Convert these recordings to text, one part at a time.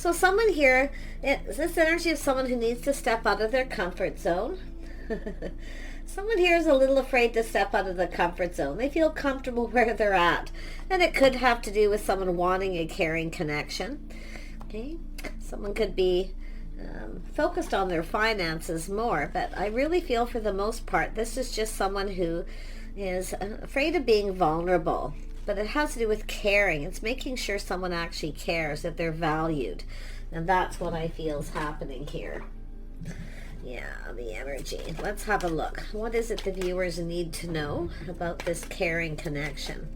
So someone here, this energy of someone who needs to step out of their comfort zone. Someone here is a little afraid to step out of the comfort zone. They feel comfortable where they're at. And it could have to do with someone wanting a caring connection. Okay, someone could be focused on their finances more, but I really feel for the most part this is just someone who is afraid of being vulnerable. But it has to do with caring. It's making sure someone actually cares, that they're valued. And that's what I feel is happening here. Yeah, the energy. Let's have a look. What is it the viewers need to know about this caring connection?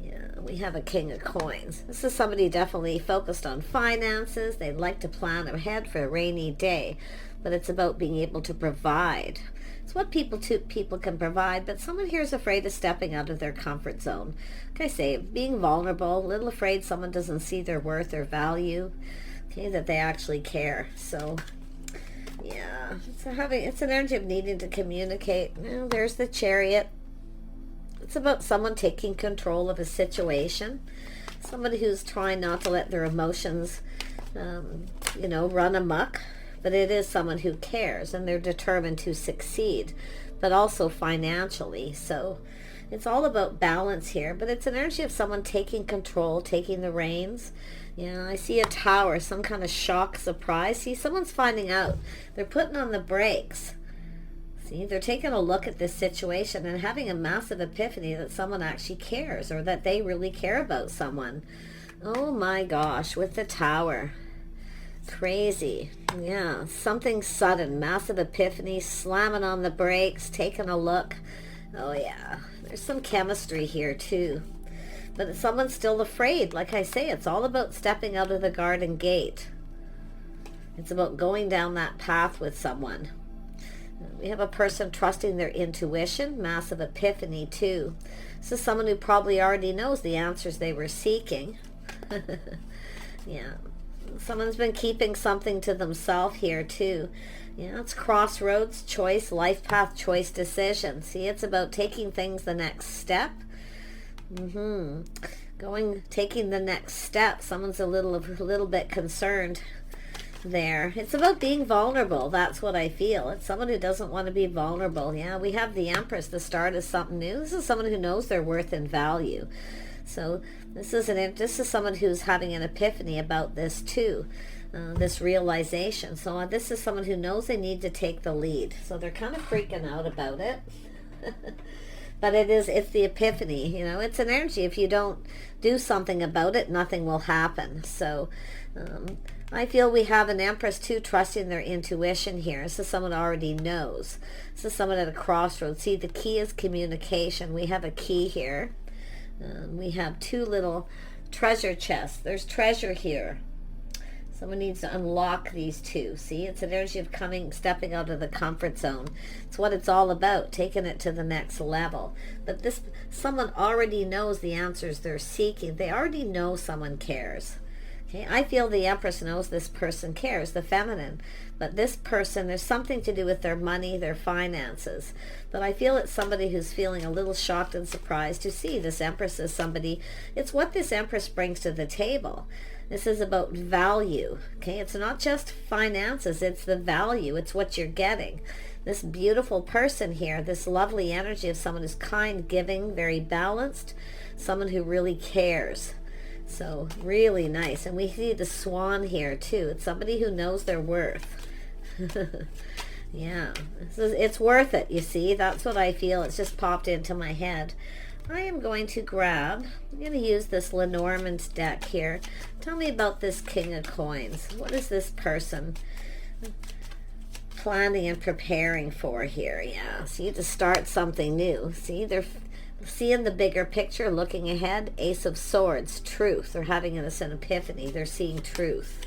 Yeah, we have a King of Coins. This is somebody definitely focused on finances. They'd like to plan ahead for a rainy day. But it's about being able to provide. It's what people can provide, but someone here is afraid of stepping out of their comfort zone. Like I say, being vulnerable, a little afraid someone doesn't see their worth or value, okay, that they actually care. So, yeah, it's an energy of needing to communicate. Well, there's the Chariot. It's about someone taking control of a situation. Somebody who's trying not to let their emotions, run amok. But it is someone who cares, and they're determined to succeed, but also financially. So it's all about balance here, but it's an energy of someone taking control, taking the reins. Yeah, I see a Tower, some kind of shock, surprise. See, someone's finding out. They're putting on the brakes. See, they're taking a look at this situation and having a massive epiphany that someone actually cares, or that they really care about someone. Oh my gosh, with the Tower. Crazy. Yeah, something sudden, massive epiphany, slamming on the brakes, taking a look. Oh yeah, there's some chemistry here too. But someone's still afraid. Like I say, it's all about stepping out of the garden gate. It's about going down that path with someone. We have a person trusting their intuition, massive epiphany too. This is someone who probably already knows the answers they were seeking. Yeah. Someone's been keeping something to themselves here too. Yeah, it's crossroads, choice, life path, choice, decision. See, it's about taking things the next step. Taking the next step. Someone's a little bit concerned there. It's about being vulnerable. That's what I feel. It's someone who doesn't want to be vulnerable. Yeah, we have the Empress, the start of something new. This is someone who knows their worth and value. So this is someone who's having an epiphany about this too, this realization. So this is someone who knows they need to take the lead. So they're kind of freaking out about it. But it's the epiphany, it's an energy. If you don't do something about it, nothing will happen. So I feel we have an Empress too, trusting their intuition here. This is someone who already knows. This is someone at a crossroads. See, the key is communication. We have a key here. We have two little treasure chests. There's treasure here. Someone needs to unlock these two. See, it's an energy of stepping out of the comfort zone. It's what it's all about, taking it to the next level. But someone already knows the answers they're seeking. They already know someone cares. Okay, I feel the Empress knows this person cares, the feminine. But this person, there's something to do with their money, their finances. But I feel it's somebody who's feeling a little shocked and surprised to see this Empress as somebody. It's what this Empress brings to the table. This is about value. Okay, it's not just finances, it's the value. It's what you're getting. This beautiful person here, this lovely energy of someone who's kind, giving, very balanced, someone who really cares. So really nice. And we see the Swan here too. It's somebody who knows their worth. Yeah, it's worth it, you see. That's what I feel. It's just popped into my head. I am going to I'm going to use this Lenormand deck here. Tell me about this King of Coins. What is this person planning and preparing for here? Yeah, see, to start something new. See, they're seeing the bigger picture, looking ahead. Ace of Swords, truth. They're having an epiphany. They're seeing truth.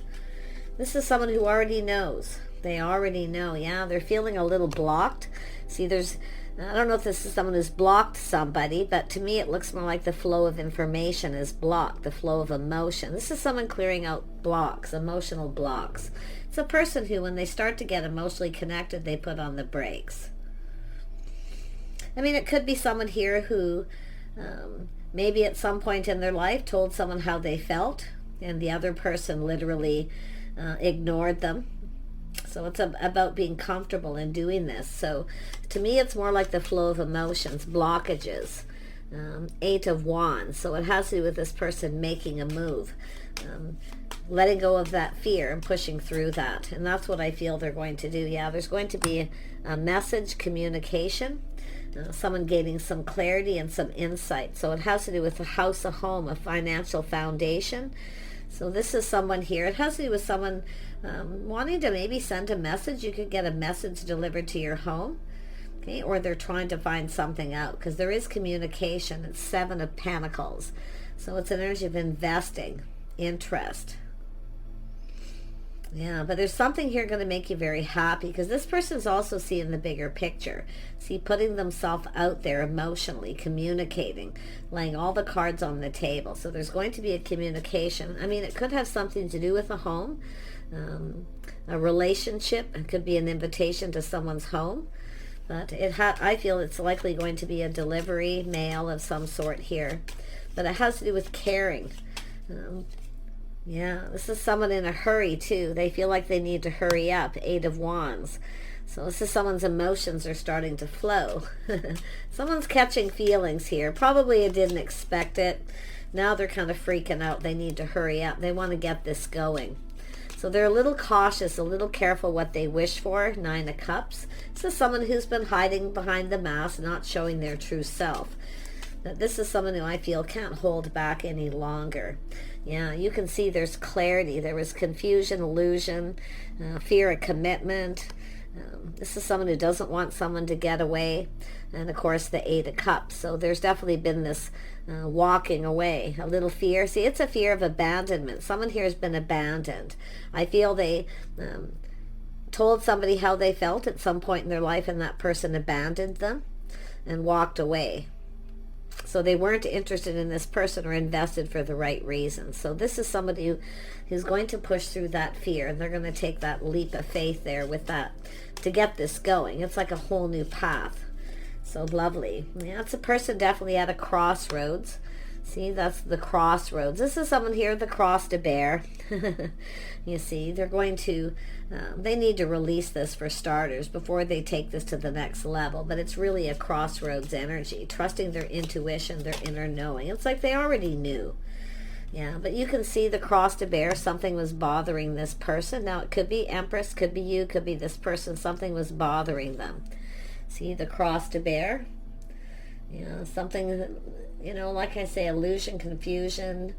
This is someone who already knows. They already know. Yeah, they're feeling a little blocked. See, I don't know if this is someone who's blocked somebody, but to me it looks more like the flow of information is blocked, the flow of emotion. This is someone clearing out blocks, emotional blocks. It's a person who, when they start to get emotionally connected, they put on the brakes. I mean, it could be someone here who maybe at some point in their life told someone how they felt. and the other person literally ignored them. So it's about being comfortable in doing this. So to me, it's more like the flow of emotions, blockages. 8 of Wands. So it has to do with this person making a move, letting go of that fear and pushing through that. And that's what I feel they're going to do. Yeah, there's going to be a message, communication, someone gaining some clarity and some insight. So it has to do with a house, a home, a financial foundation. So this is someone here. It has to do with someone wanting to maybe send a message. You could get a message delivered to your home. Okay, or they're trying to find something out, because there is communication. It's 7 of Pentacles. So it's an energy of investing, interest. Yeah, but there's something here going to make you very happy, because this person's also seeing the bigger picture. See, putting themselves out there emotionally, communicating, laying all the cards on the table. So there's going to be a communication. I mean, it could have something to do with a home, a relationship. It could be an invitation to someone's home. But I feel it's likely going to be a delivery, mail of some sort here. But it has to do with caring. Yeah, this is someone in a hurry too. They feel like they need to hurry up. 8 of Wands. So this is someone's emotions are starting to flow. Someone's catching feelings here. Probably they didn't expect it. Now they're kind of freaking out. They need to hurry up. They want to get this going. So they're a little cautious, a little careful what they wish for. 9 of Cups. This is someone who's been hiding behind the mask, not showing their true self. That this is someone who I feel can't hold back any longer. Yeah, you can see there's clarity. There was confusion, illusion, fear of commitment. This is someone who doesn't want someone to get away. And of course the 8 of Cups. So there's definitely been this walking away, a little fear. See, it's a fear of abandonment. Someone here has been abandoned. I feel they told somebody how they felt at some point in their life, and that person abandoned them and walked away. So they weren't interested in this person or invested for the right reasons. So this is somebody who's going to push through that fear, and they're going to take that leap of faith there with that to get this going. It's like a whole new path. So lovely. Yeah, it's a person definitely at a crossroads. See, that's the crossroads. This is someone here, the cross to bear. You see, they're going to, they need to release this for starters before they take this to the next level. But it's really a crossroads energy, trusting their intuition, their inner knowing. It's like they already knew. Yeah, but you can see the cross to bear. Something was bothering this person. Now, it could be Empress, could be you, could be this person. Something was bothering them. See, the cross to bear. You know, something, you know, like I say, illusion, confusion.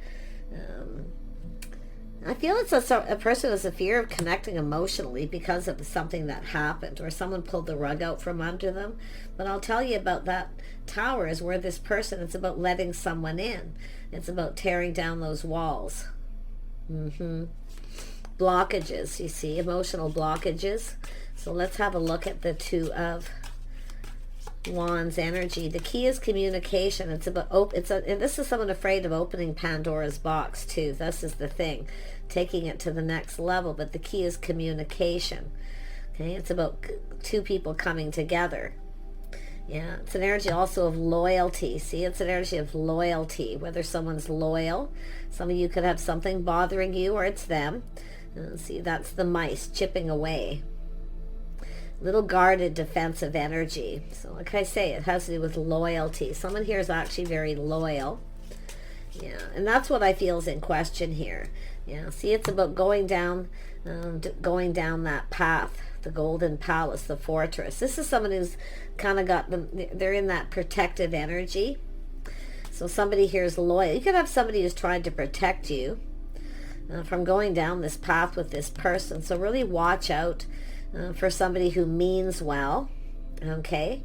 I feel it's a person has a fear of connecting emotionally because of something that happened, or someone pulled the rug out from under them. But I'll tell you about that Tower is where this person, it's about letting someone in. It's about tearing down those walls. Blockages, you see, emotional blockages. So let's have a look at the 2 of Wands energy. The key is communication. It's about and this is someone afraid of opening Pandora's box too. This is the thing, taking it to the next level. But the key is communication. Okay, it's about 2 people coming together. Yeah, it's an energy also of loyalty. See, it's an energy of loyalty, whether someone's loyal. Some of you could have something bothering you, or it's them. See, that's the mice chipping away. Little guarded defensive energy. So like I say, it has to do with loyalty. Someone here is actually very loyal. Yeah, and that's what I feel is in question here. Yeah, see, it's about going down that path, the golden palace, the fortress. This is someone who's kind of got them, they're in that protective energy. So somebody here is loyal. You could have somebody who's trying to protect you from going down this path with this person. So really watch out for somebody who means well. Okay,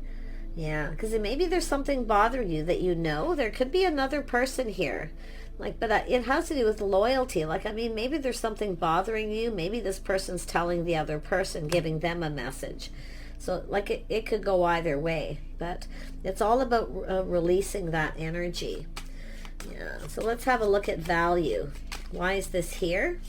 yeah, because maybe there's something bothering you that you know. There could be another person here, like, but it has to do with loyalty. Like, I mean, maybe there's something bothering you. Maybe this person's telling the other person, giving them a message. So like it could go either way, but it's all about releasing that energy. Yeah, so let's have a look at value. Why is this here?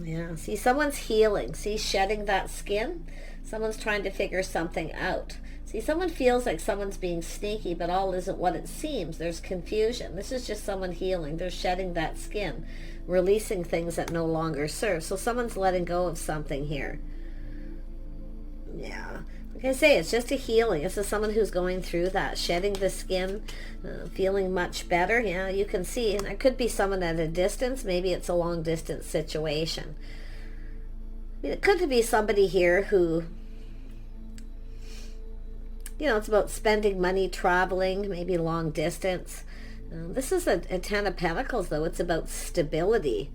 Yeah, see, someone's healing. See, shedding that skin. Someone's trying to figure something out. See, someone feels like someone's being sneaky, but all isn't what it seems. There's confusion. This is just someone healing. They're shedding that skin, releasing things that no longer serve. So someone's letting go of something here. Yeah. Like I say, it's just a healing. This is someone who's going through that, shedding the skin, feeling much better. Yeah, you can see. And it could be someone at a distance. Maybe it's a long distance situation. I mean, it could be somebody here who, you know, it's about spending money, traveling, maybe long distance. This is a 10 of Pentacles, though. It's about stability.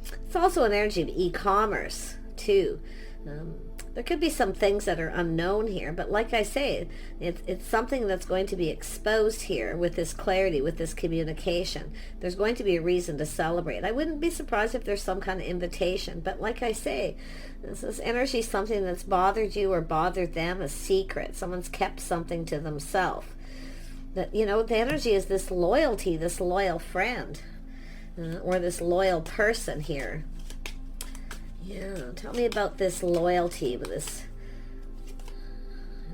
It's also an energy of e-commerce, too. There could be some things that are unknown here, but like I say, it's something that's going to be exposed here with this clarity, with this communication. There's going to be a reason to celebrate. I wouldn't be surprised if there's some kind of invitation, but like I say, this energy, something that's bothered you or bothered them, a secret. Someone's kept something to themselves. That, you know, the energy is this loyalty, this loyal friend, or this loyal person here. Yeah, tell me about this loyalty with this.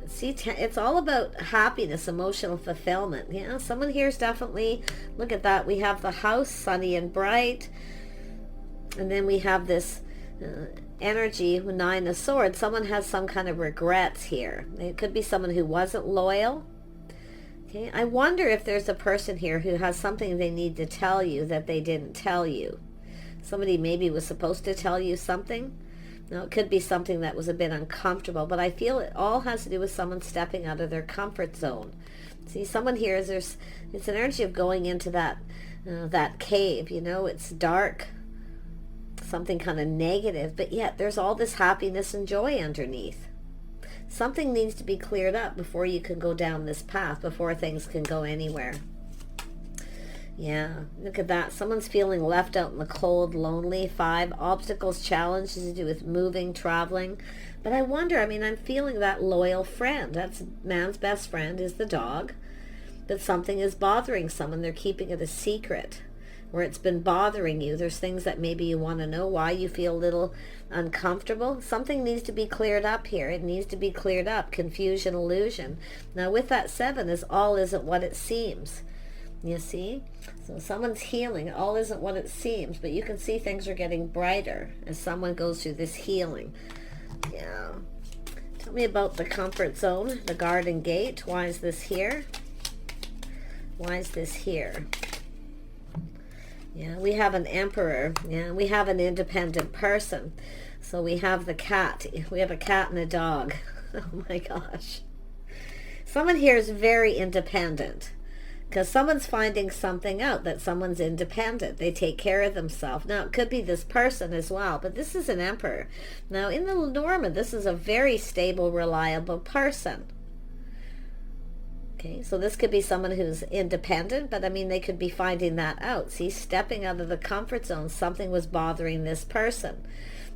See, it's all about happiness, emotional fulfillment. Yeah, someone here is definitely, look at that. We have the house, sunny and bright. And then we have this energy, 9 of Swords. Someone has some kind of regrets here. It could be someone who wasn't loyal. Okay, I wonder if there's a person here who has something they need to tell you that they didn't tell you. Somebody maybe was supposed to tell you something. Now, it could be something that was a bit uncomfortable, but I feel it all has to do with someone stepping out of their comfort zone. See, someone here is it's an energy of going into that cave. You know, it's dark, something kind of negative, but yet there's all this happiness and joy underneath. Something needs to be cleared up before you can go down this path, before things can go anywhere. Yeah, look at that. Someone's feeling left out in the cold, lonely. 5, obstacles, challenges to do with moving, traveling. But I wonder, I mean, I'm feeling that loyal friend. That's man's best friend is the dog. But something is bothering someone. They're keeping it a secret. Or it's been bothering you. There's things that maybe you want to know why you feel a little uncomfortable. Something needs to be cleared up here. It needs to be cleared up. Confusion, illusion. Now with that 7 is all isn't what it seems. You see? So someone's healing. All isn't what it seems, but you can see things are getting brighter as someone goes through this healing. Yeah. Tell me about the comfort zone, the garden gate. Why is this here? Why is this here? Yeah, we have an emperor. Yeah, we have an independent person. So we have the cat. We have a cat and a dog. Oh my gosh. Someone here is very independent. Because someone's finding something out, that someone's independent. They take care of themselves. Now, it could be this person as well, but this is an emperor. Now, in the Lenormand, this is a very stable, reliable person. Okay, so this could be someone who's independent, but I mean, they could be finding that out. See, stepping out of the comfort zone, something was bothering this person.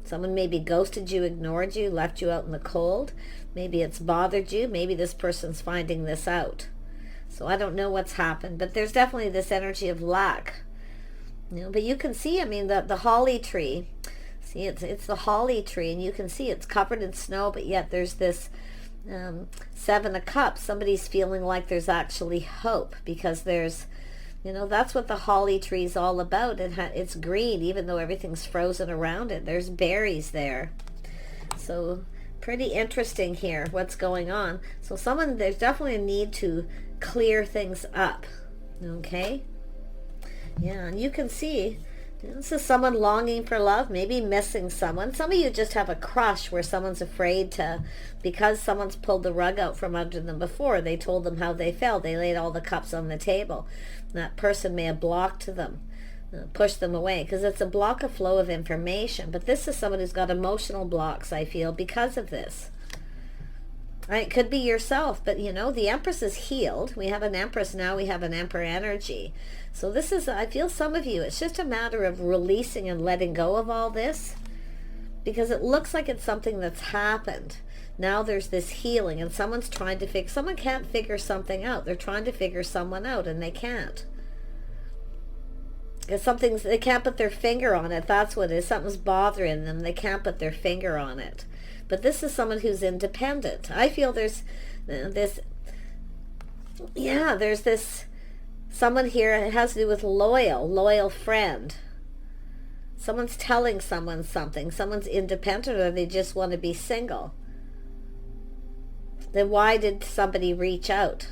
Someone maybe ghosted you, ignored you, left you out in the cold. Maybe it's bothered you. Maybe this person's finding this out. So I don't know what's happened, but there's definitely this energy of lack. You know, but you can see, I mean, the holly tree. See, it's the holly tree, and you can see it's covered in snow, but yet there's this 7 of Cups. Somebody's feeling like there's actually hope, because there's, you know, that's what the holly tree is all about. It's green, even though everything's frozen around it. There's berries there. So pretty interesting here, what's going on. So there's definitely a need to clear things up. Okay? Yeah, and you can see, this is someone longing for love, maybe missing someone. Some of you just have a crush where someone's afraid to, because someone's pulled the rug out from under them before, they told them how they felt, they laid all the cups on the table. That person may have blocked them, pushed them away, because it's a block of flow of information. But this is someone who's got emotional blocks, I feel, because of this. Right, it could be yourself, but you know, the Empress is healed. We have an Empress now, we have an Emperor energy. So this is, I feel some of you, it's just a matter of releasing and letting go of all this, because it looks like it's something that's happened. Now there's this healing, and someone's trying to someone can't figure something out. They're trying to figure someone out, and they can't. Because they can't put their finger on it. That's what it is. Something's bothering them. They can't put their finger on it. but this is someone who's independent. I feel there's this, yeah, there's this someone here. It has to do with loyal friend. Someone's telling someone something. Someone's independent, or they just want to be single. Then why did somebody reach out?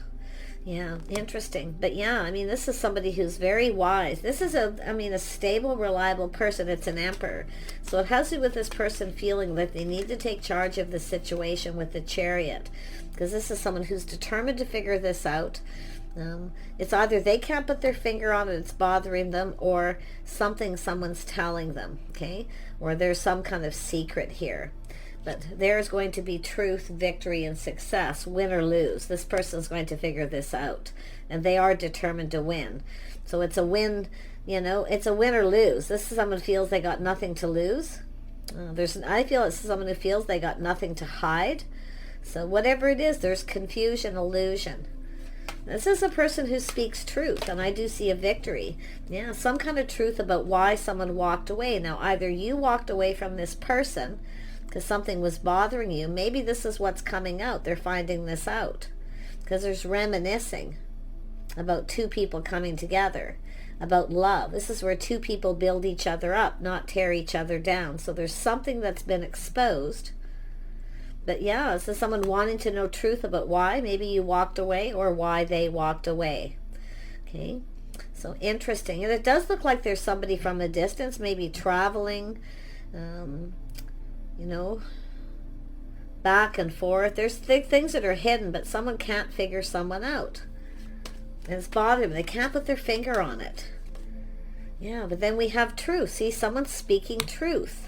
Yeah, interesting. But yeah, I mean, this is somebody who's very wise. This is a stable, reliable person. It's an emperor. So it has to do with this person feeling that they need to take charge of the situation with the Chariot. Because this is someone who's determined to figure this out. It's either they can't put their finger on it, it's bothering them, or someone's telling them, okay? Or there's some kind of secret here. But there's going to be truth, victory, and success, win or lose. This person's going to figure this out, and they are determined to win. So it's a win, it's a win or lose. This is someone who feels they got nothing to lose. I feel it's someone who feels they got nothing to hide. So whatever it is, there's confusion, illusion. This is a person who speaks truth, and I do see a victory. Yeah, some kind of truth about why someone walked away. Now, either you walked away from this person because something was bothering you. Maybe this is what's coming out. They're finding this out because there's reminiscing about two people coming together, about love. This is where two people build each other up, not tear each other down. So there's something that's been exposed. But yeah, this is someone wanting to know truth about why maybe you walked away, or why they walked away. Okay, so interesting. And it does look like there's somebody from a distance, maybe traveling, back and forth. There's things that are hidden, but someone can't figure someone out. And it's bothering them. They can't put their finger on it. Yeah, but then we have truth. See, someone's speaking truth.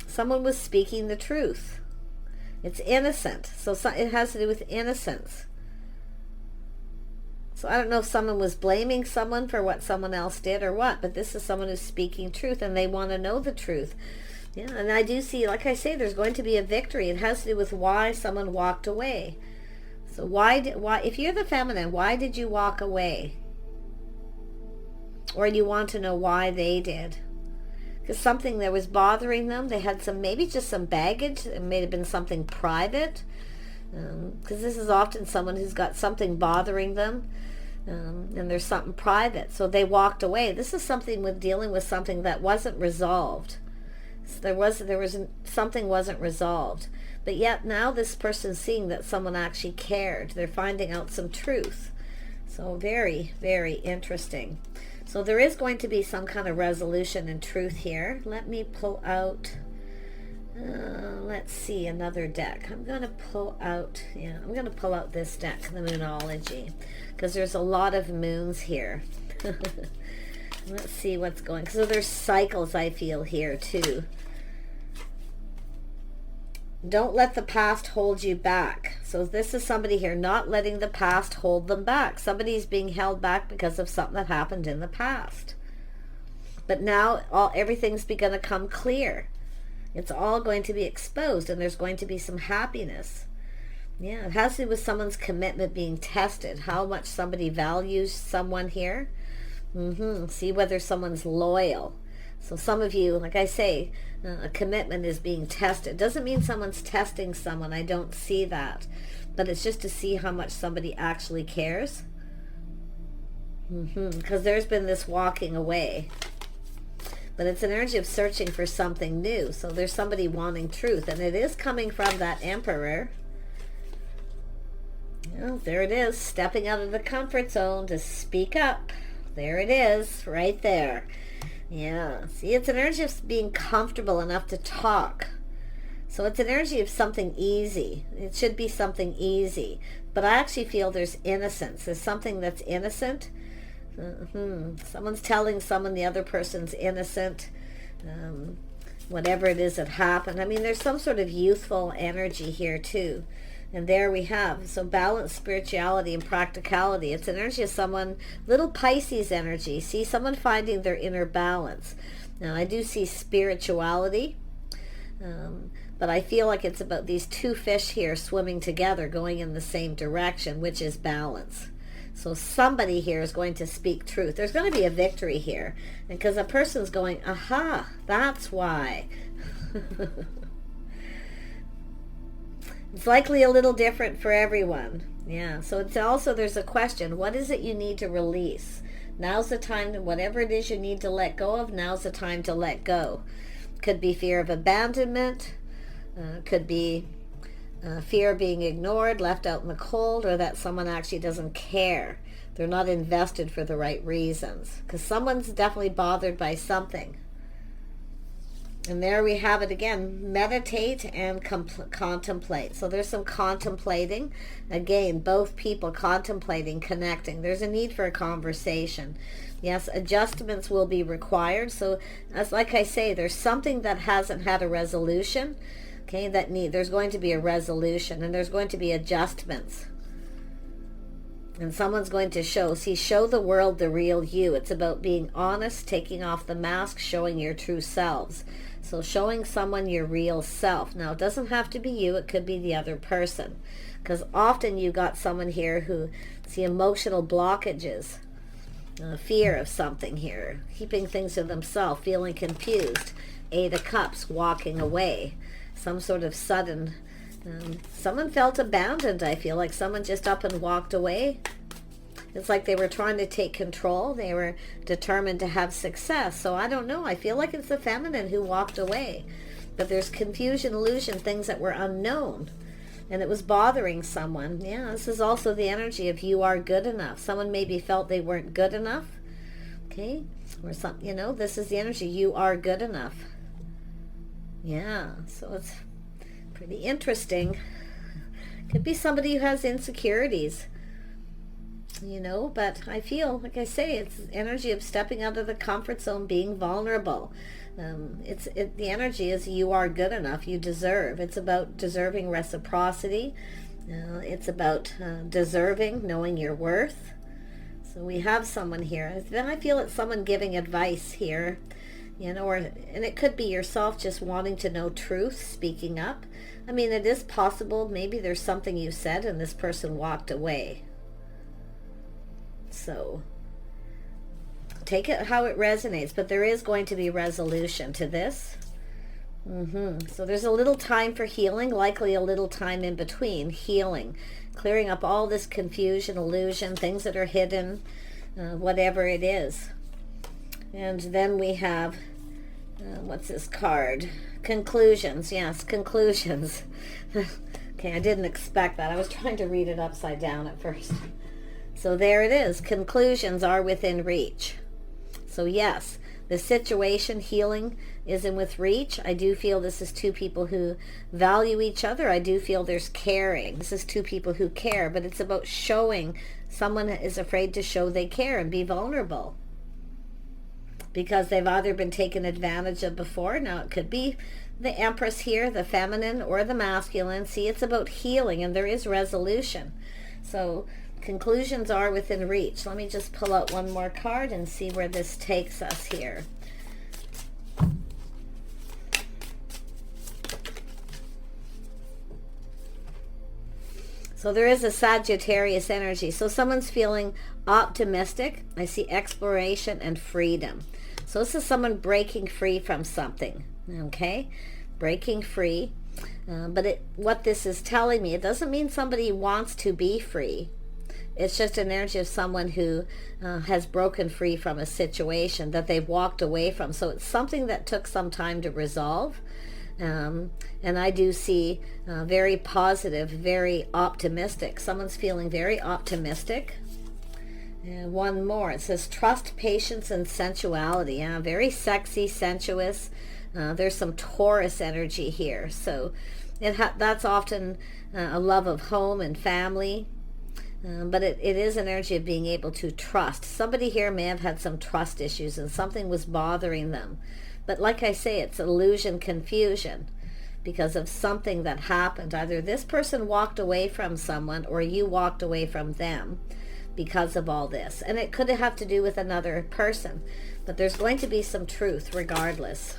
Someone was speaking the truth. It's innocent. So it has to do with innocence. So I don't know if someone was blaming someone for what someone else did or what, but this is someone who's speaking truth, and they want to know the truth. Yeah, and I do see, like I say, there's going to be a victory. It has to do with why someone walked away. So why, if you're the feminine, why did you walk away? Or you want to know why they did. Because something that was bothering them, they had maybe just some baggage. It may have been something private. Because this is often someone who's got something bothering them. And there's something private. So they walked away. This is something with dealing with something that wasn't resolved. So there was something wasn't resolved. But yet now this person's seeing that someone actually cared. They're finding out some truth. So very, very interesting. So there is going to be some kind of resolution and truth here. Let me pull out, let's see, another deck. I'm going to pull out this deck, the Moonology, because there's a lot of moons here. Let's see what's going. So there's cycles, I feel, here too. Don't let the past hold you back. So this is somebody here not letting the past hold them back. Somebody's being held back because of something that happened in the past. But now everything's going to come clear. It's all going to be exposed, and there's going to be some happiness. Yeah, it has to do with someone's commitment being tested. How much somebody values someone here. See whether someone's loyal. So some of you, like I say, a commitment is being tested. Doesn't mean someone's testing someone. I don't see that. But it's just to see how much somebody actually cares. Because there's been this walking away. But it's an energy of searching for something new. So there's somebody wanting truth. And it is coming from that Emperor. Oh, there it is. Stepping out of the comfort zone to speak up. There it is. Right there. Yeah, see, it's an energy of being comfortable enough to talk. So it's an energy of something easy. It should be something easy. But I actually feel there's innocence. There's something that's innocent. Someone's telling someone the other person's innocent. Whatever it is that happened. I mean, there's some sort of youthful energy here too. And there we have. So balance, spirituality, and practicality. It's an energy of someone, little Pisces energy. See, someone finding their inner balance. Now, I do see spirituality. But I feel like it's about these two fish here swimming together, going in the same direction, which is balance. So somebody here is going to speak truth. There's going to be a victory here. And because a person's going, aha, that's why. It's likely a little different for everyone. Yeah, so it's also, there's a question, what is it you need to release? Now's the time, whatever it is you need to let go of, now's the time to let go. Could be fear of abandonment, could be fear of being ignored, left out in the cold, or that someone actually doesn't care. They're not invested for the right reasons. Because someone's definitely bothered by something. And there we have it again. Meditate and contemplate. So there's some contemplating. Again, both people contemplating, connecting. There's a need for a conversation. Yes, adjustments will be required. So as like I say, there's something that hasn't had a resolution. Okay, there's going to be a resolution, and there's going to be adjustments. And someone's going to show the world the real you. It's about being honest, taking off the mask, showing your true selves. So showing someone your real self. Now, it doesn't have to be you. It could be the other person. Because often you got someone here who see emotional blockages, fear of something here, keeping things to themselves, feeling confused. 8 of Cups, walking away. Some sort of sudden, someone felt abandoned. I feel like someone just up and walked away. It's like they were trying to take control. They were determined to have success. So I don't know. I feel like it's the feminine who walked away. But there's confusion, illusion, things that were unknown. And it was bothering someone. Yeah, this is also the energy of you are good enough. Someone maybe felt they weren't good enough. Okay? Or something, this is the energy. You are good enough. Yeah, so it's pretty interesting. Could be somebody who has insecurities, but I feel, like I say, it's energy of stepping out of the comfort zone, being vulnerable. The energy is you are good enough, you deserve. It's about deserving reciprocity. It's about deserving, knowing your worth. So we have someone here. Then I feel it's someone giving advice here. And it could be yourself just wanting to know truth, speaking up. I mean, it is possible. Maybe there's something you said and this person walked away. So take it how it resonates, but there is going to be resolution to this. So there's a little time for healing, likely a little time in between healing, clearing up all this confusion, illusion, things that are hidden, whatever it is. And then we have, what's this card? Conclusions. Yes, conclusions. Okay, I didn't expect that. I was trying to read it upside down at first. So there it is. Conclusions are within reach. So yes, the situation, healing, is in with reach. I do feel this is two people who value each other. I do feel there's caring. This is two people who care, but it's about showing. Someone is afraid to show they care and be vulnerable, because they've either been taken advantage of before. Now it could be the Empress here, the feminine or the masculine. See, it's about healing, and there is resolution. So conclusions are within reach. Let me just pull out one more card and see where this takes us here. So there is a Sagittarius energy. So someone's feeling optimistic. I see exploration and freedom. So this is someone breaking free from something. Okay? Breaking free. But what this is telling me, it doesn't mean somebody wants to be free. It's just an energy of someone who has broken free from a situation that they've walked away from. So it's something that took some time to resolve. And I do see very positive, very optimistic. Someone's feeling very optimistic. And one more. It says trust, patience, and sensuality. Very sexy, sensuous. There's some Taurus energy here. So that's often a love of home and family. But it is an energy of being able to trust. Somebody here may have had some trust issues and something was bothering them. But like I say, it's illusion, confusion, because of something that happened. Either this person walked away from someone or you walked away from them because of all this. And it could have to do with another person. But there's going to be some truth regardless.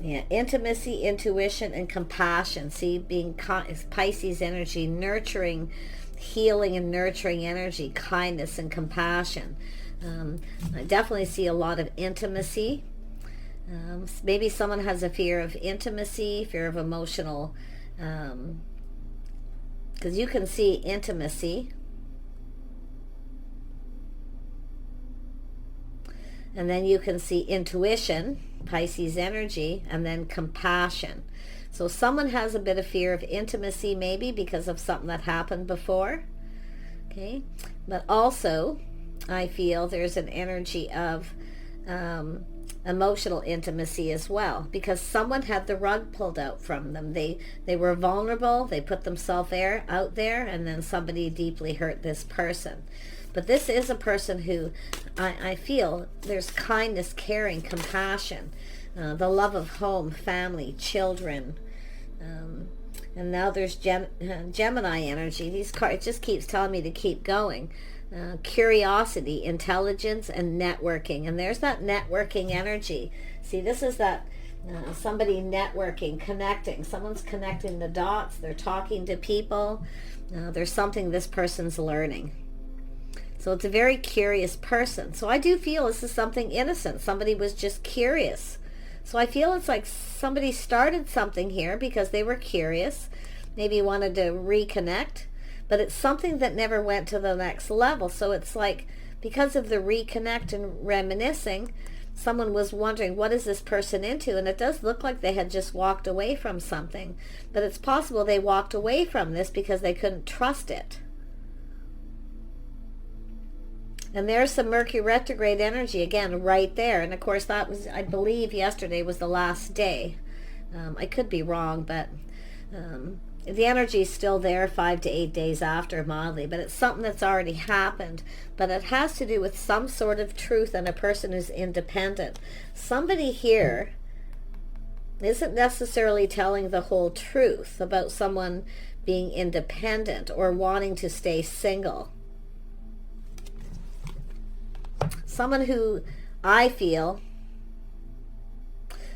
Yeah, intimacy, intuition, and compassion. See, being Pisces energy, nurturing, healing and nurturing energy, kindness and compassion. I definitely see a lot of intimacy. Maybe someone has a fear of intimacy, fear of emotional, because you can see intimacy. And then you can see intuition, Pisces energy, and then compassion. So someone has a bit of fear of intimacy, maybe because of something that happened before. Okay. But also, I feel there's an energy of emotional intimacy as well, because someone had the rug pulled out from them. They were vulnerable. They put themselves out there, and then somebody deeply hurt this person. But this is a person who I feel there's kindness, caring, compassion, the love of home, family, children. And now there's Gemini energy. These cards, it just keeps telling me to keep going. Curiosity, intelligence, and networking. And there's that networking energy. See, this is that somebody networking, connecting. Someone's connecting the dots. They're talking to people. There's something this person's learning. So it's a very curious person. So I do feel this is something innocent. Somebody was just curious. So I feel it's like somebody started something here because they were curious, maybe wanted to reconnect, but it's something that never went to the next level. So it's like because of the reconnect and reminiscing, someone was wondering, what is this person into? And it does look like they had just walked away from something, but it's possible they walked away from this because they couldn't trust it. And there's some Mercury retrograde energy again right there. And of course that was, I believe yesterday was the last day. I could be wrong, but the energy is still there 5 to 8 days after mildly. But it's something that's already happened. But it has to do with some sort of truth and a person who's independent. Somebody here isn't necessarily telling the whole truth about someone being independent or wanting to stay single. Someone who I feel,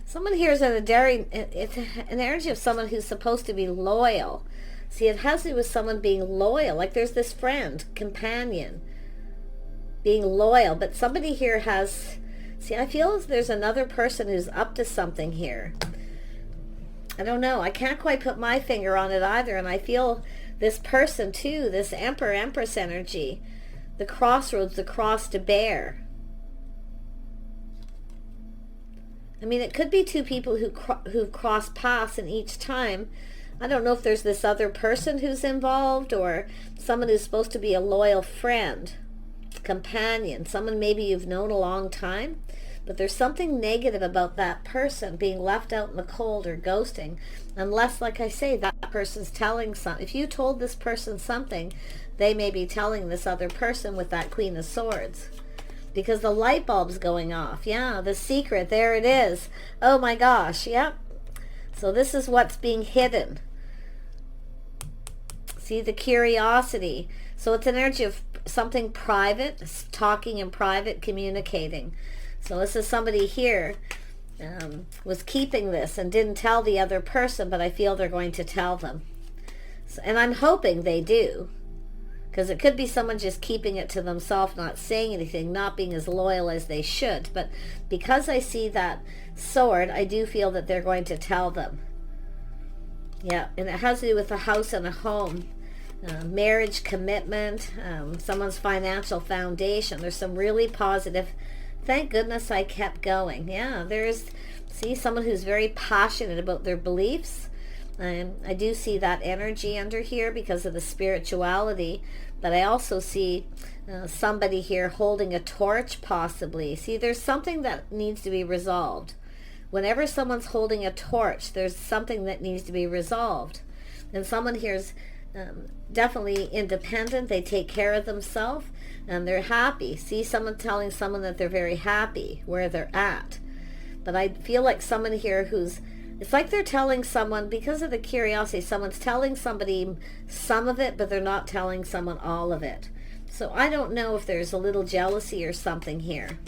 someone here is it's an energy of someone who's supposed to be loyal. See, it has to do with someone being loyal. Like there's this friend, companion, being loyal. But somebody here has, see, I feel as there's another person who's up to something here. I don't know. I can't quite put my finger on it either. And I feel this person too, this Emperor, Empress energy, the crossroads, the cross to bear. I mean, it could be two people who've crossed paths, and each time, I don't know if there's this other person who's involved or someone who's supposed to be a loyal friend, companion, someone maybe you've known a long time, but there's something negative about that person being left out in the cold or ghosting, unless, like I say, that person's telling something. If you told this person something, they may be telling this other person with that Queen of Swords. Because the light bulb's going off. Yeah, the secret, there it is. Oh my gosh, yep. So this is what's being hidden. See, the curiosity. So it's an energy of something private, talking in private, communicating. So this is somebody here was keeping this and didn't tell the other person, but I feel they're going to tell them. So, and I'm hoping they do. Because it could be someone just keeping it to themselves, not saying anything, not being as loyal as they should. But because I see that sword, I do feel that they're going to tell them. Yeah, and it has to do with a house and a home. Marriage, commitment, someone's financial foundation. There's some really positive, thank goodness I kept going. Yeah, see, someone who's very passionate about their beliefs. I do see that energy under here because of the spirituality, but I also see somebody here holding a torch possibly. See, there's something that needs to be resolved. Whenever someone's holding a torch, there's something that needs to be resolved. And someone here's definitely independent. They take care of themselves and they're happy. See, someone telling someone that they're very happy where they're at. But I feel like someone here it's like they're telling someone, because of the curiosity, someone's telling somebody some of it, but they're not telling someone all of it. So I don't know if there's a little jealousy or something here.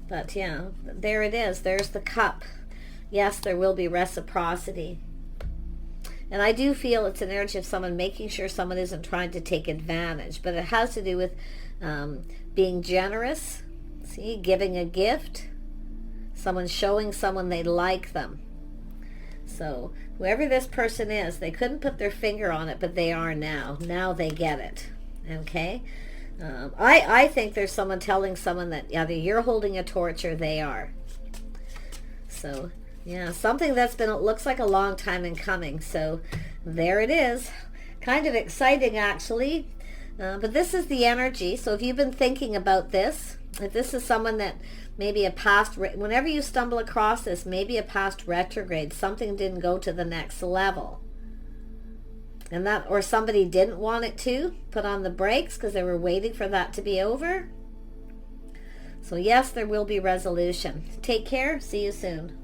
But yeah, there it is. There's the cup. Yes, there will be reciprocity. And I do feel it's an energy of someone making sure someone isn't trying to take advantage. But it has to do with being generous. See, giving a gift. Someone showing someone they like them. So whoever this person is, they couldn't put their finger on it, but they are now. Now they get it. Okay? I think there's someone telling someone that either you're holding a torch or they are. So, yeah, something that's been, it looks like a long time in coming. So there it is. Kind of exciting, actually. But this is the energy. So if you've been thinking about this, if this is someone that maybe a past, whenever you stumble across this, maybe a past retrograde, something didn't go to the next level. And that, or somebody didn't want it to, put on the brakes because they were waiting for that to be over. So yes, there will be resolution. Take care. See you soon.